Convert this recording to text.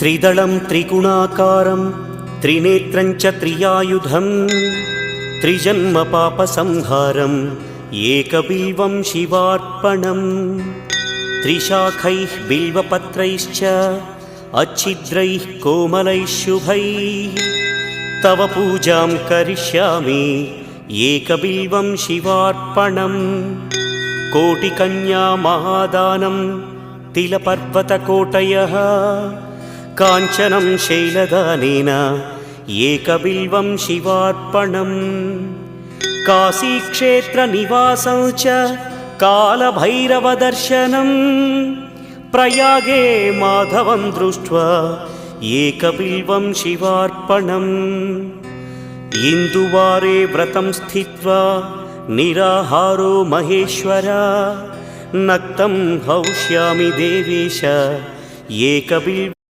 त्रिदलं त्रिगुणाकारं त्रिनेत्रं च त्रियायुधं त्रिजन्म पापसंहारम् एकबिल्वं शिवार्पणम् त्रिशाखैः बिल्वपत्रैश्च अच्छिद्रैः कोमलैः शुभैः तव पूजां करिष्यामि एकबिल्वं शिवार्पणम् कोटिकन्या महादानं तिलपर्वतकोटयः काञ्चनं शैलदानेन एकबिल्वं शिवार्पणम् काशीक्षेत्रनिवासं च कालभैरवदर्शनं प्रयागे माधवं दृष्ट्वा एकबिल्वं शिवार्पणम् इन्दुवारे व्रतं स्थित्वा निराहारो महेश्वर नक्तं हौष्यामि देवेश एकबिल्वम्